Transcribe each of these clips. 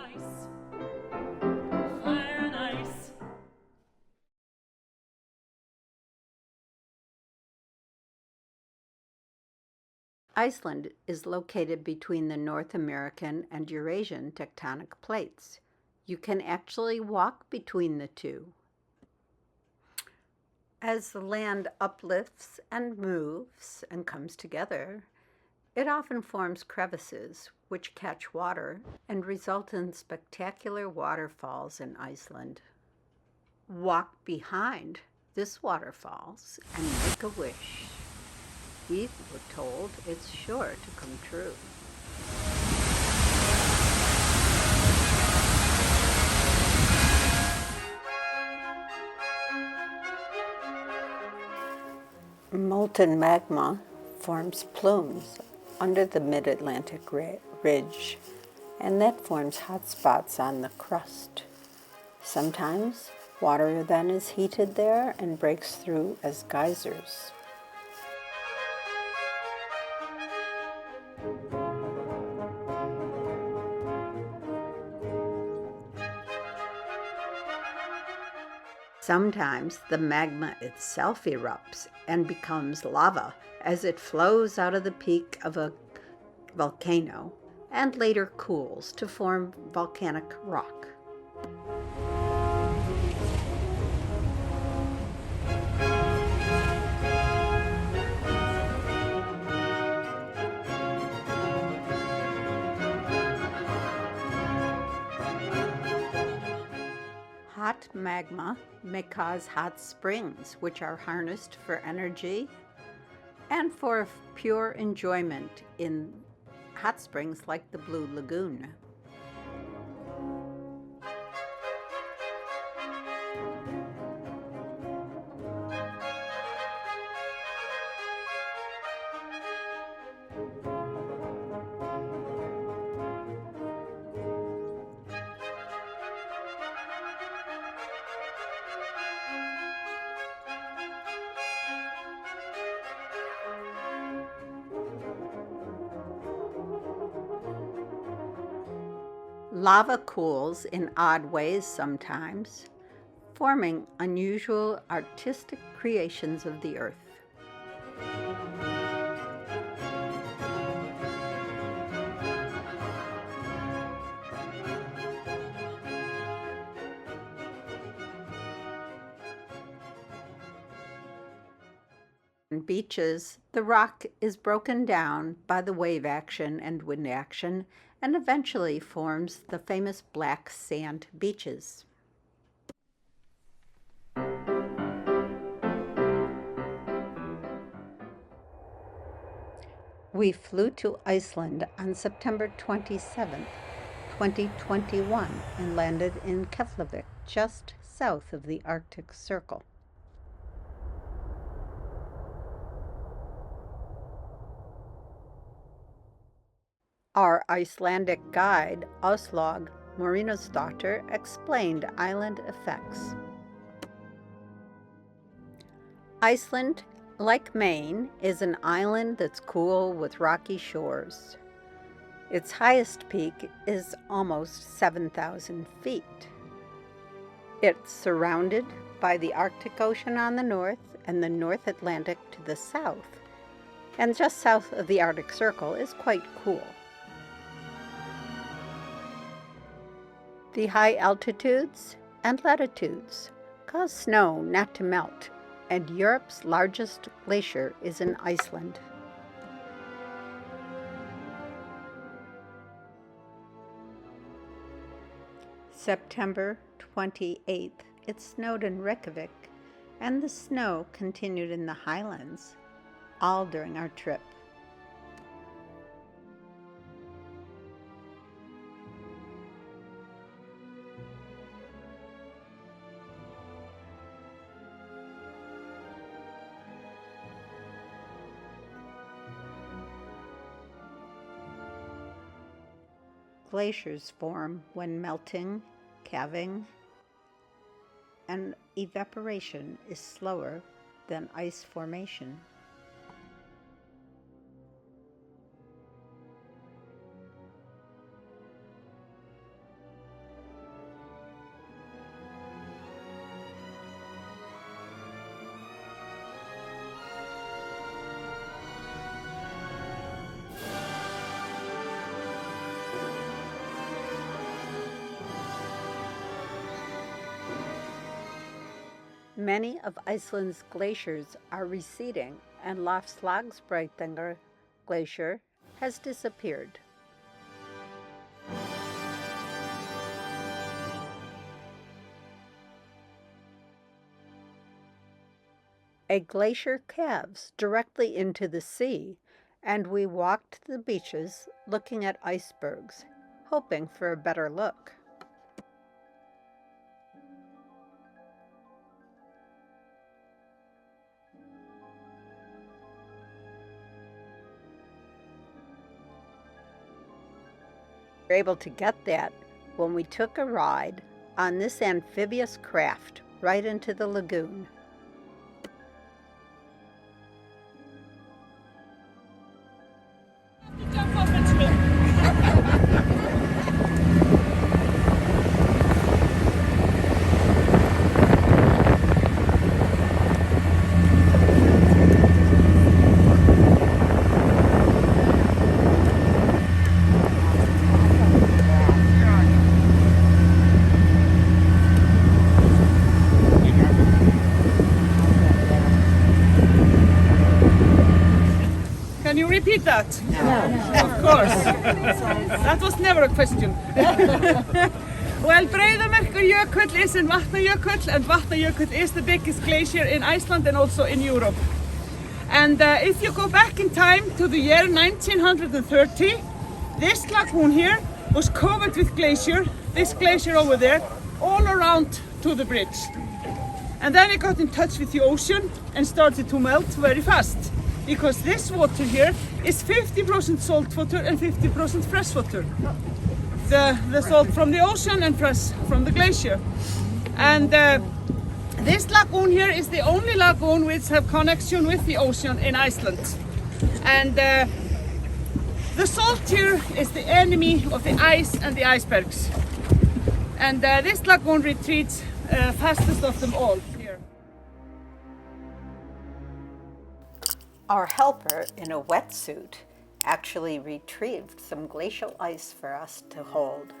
ice, fire and ice. Iceland is located between the North American and Eurasian tectonic plates. You can actually walk between the two. As the land uplifts and moves and comes together, it often forms crevices which catch water and result in spectacular waterfalls in Iceland. Walk behind this waterfalls and make a wish. We were told it's sure to come true. Molten magma forms plumes under the mid-Atlantic ridge, and that forms hot spots on the crust. Sometimes water then is heated there and breaks through as geysers. Sometimes the magma itself erupts and becomes lava as it flows out of the peak of a volcano and later cools to form volcanic rock. Hot magma may cause hot springs, which are harnessed for energy and for pure enjoyment in hot springs like the Blue Lagoon. Lava cools in odd ways sometimes, forming unusual artistic creations of the earth. On beaches, the rock is broken down by the wave action and wind action and eventually forms the famous black sand beaches. We flew to Iceland on September 27, 2021, and landed in Keflavik, just south of the Arctic Circle. Our Icelandic guide, Áslaug Marinósdóttir, explained island effects. Iceland, like Maine, is an island that's cool with rocky shores. Its highest peak is almost 7,000 feet. It's surrounded by the Arctic Ocean on the north and the North Atlantic to the south, and just south of the Arctic Circle is quite cool. The high altitudes and latitudes cause snow not to melt, and Europe's largest glacier is in Iceland. September 28th, it snowed in Reykjavik, and the snow continued in the highlands, all during our trip. Glaciers form when melting, calving, and evaporation is slower than ice formation. Many of Iceland's glaciers are receding, and Loftslagsbreytingar Glacier has disappeared. A glacier calves directly into the sea, and we walked the beaches looking at icebergs, hoping for a better look. We were able to get that when we took a ride on this amphibious craft right into the lagoon. Jump off and swim. Can you repeat that? No. Of course. That was never a question. Well, Breiðamerkurjökull is in Vatnajökull, and Vatnajökull is the biggest glacier in Iceland and also in Europe. And if you go back in time to the year 1930, this lagoon here was covered with glacier, this glacier over there, all around to the bridge. And then it got in touch with the ocean and started to melt very fast, because this water here is 50% salt water and 50% fresh water. The salt from the ocean and fresh from the glacier. And this lagoon here is the only lagoon which have connection with the ocean in Iceland. And the salt here is the enemy of the ice and the icebergs. And this lagoon retreats fastest of them all here. Our helper in a wetsuit actually retrieved some glacial ice for us to hold.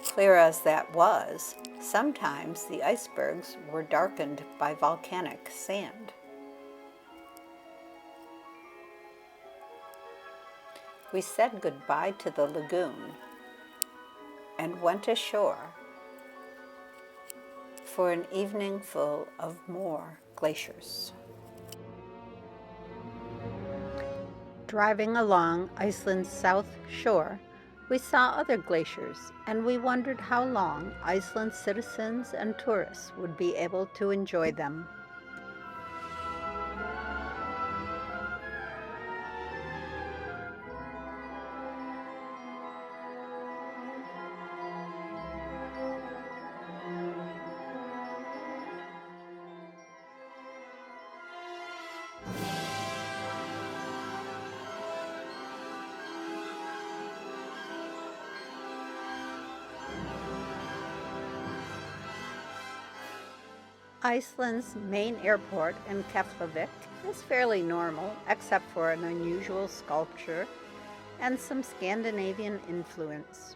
Clear as that was, sometimes the icebergs were darkened by volcanic sand. We said goodbye to the lagoon and went ashore for an evening full of more glaciers. Driving along Iceland's south shore, we saw other glaciers, and we wondered how long Iceland's citizens and tourists would be able to enjoy them. Iceland's main airport in Keflavik is fairly normal, except for an unusual sculpture and some Scandinavian influence.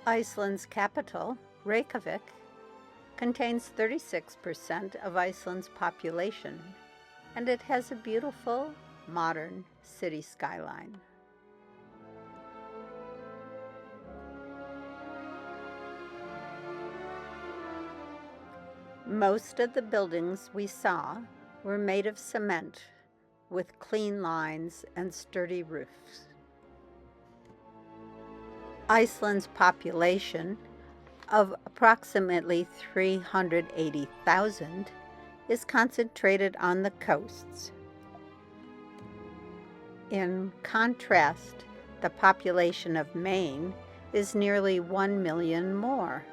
Iceland's capital, Reykjavik, contains 36% of Iceland's population, and it has a beautiful, modern city skyline. Most of the buildings we saw were made of cement with clean lines and sturdy roofs. Iceland's population of approximately 380,000 is concentrated on the coasts. In contrast, the population of Maine is nearly 1 million more.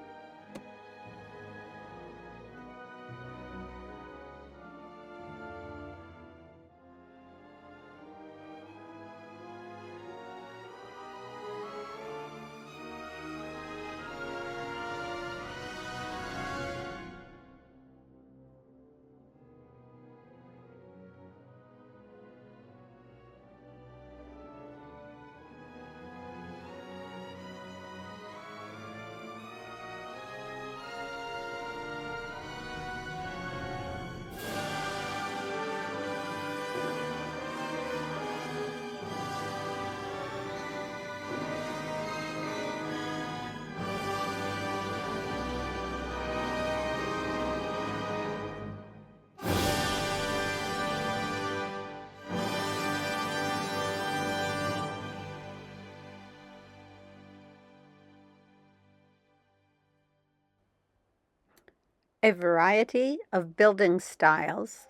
A variety of building styles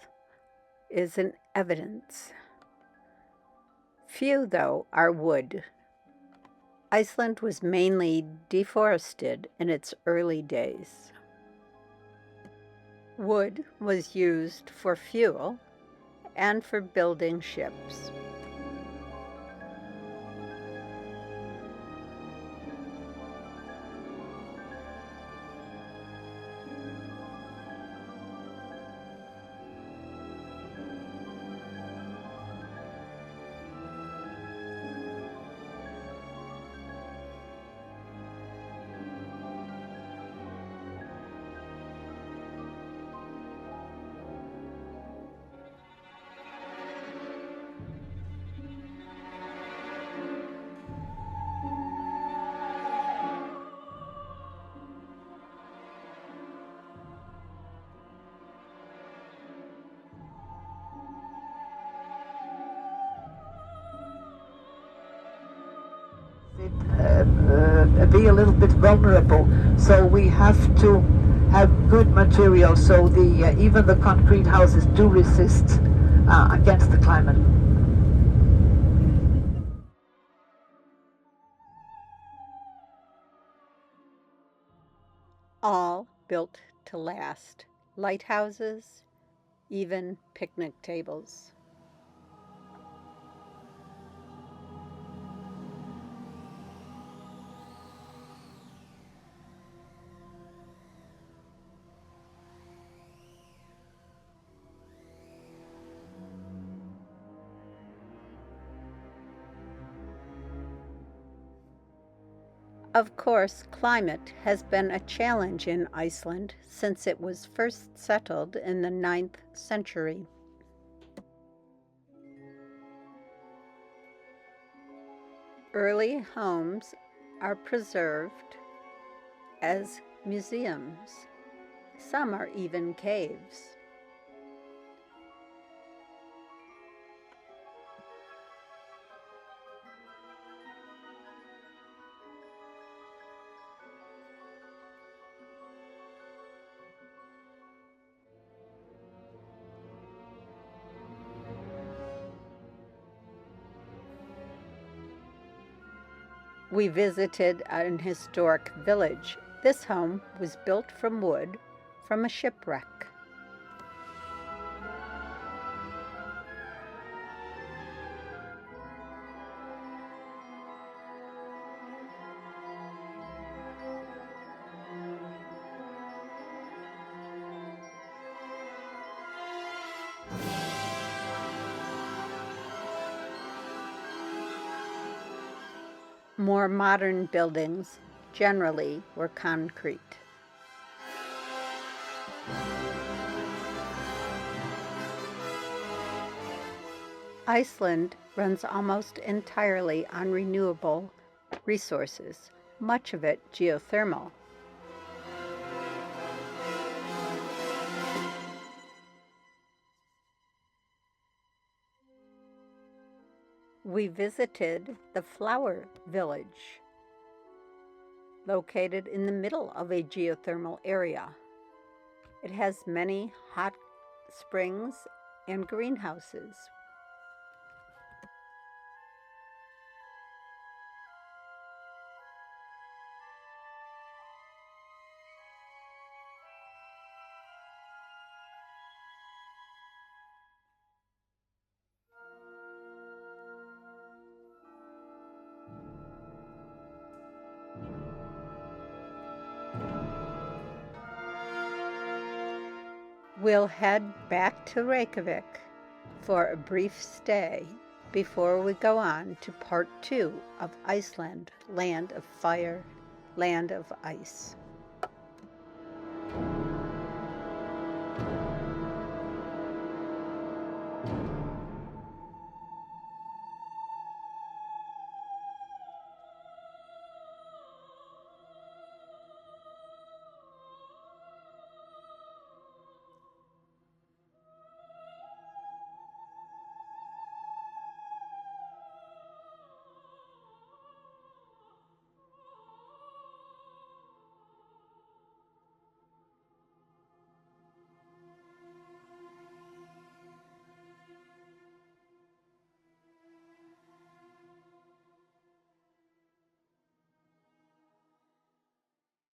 is in evidence. Few, though, are wood. Iceland was mainly deforested in its early days. Wood was used for fuel and for building ships. Be a little bit vulnerable, so we have to have good material so the even the concrete houses do resist against the climate. All built to last. Lighthouses, even picnic tables. Of course, climate has been a challenge in Iceland since it was first settled in the 9th century. Early homes are preserved as museums. Some are even caves. We visited an historic village. This home was built from wood from a shipwreck. More modern buildings generally were concrete. Iceland runs almost entirely on renewable resources, much of it geothermal. We visited the Flower Village, located in the middle of a geothermal area. It has many hot springs and greenhouses. We'll head back to Reykjavik for a brief stay before we go on to part 2 of Iceland, Land of Fire, Land of Ice.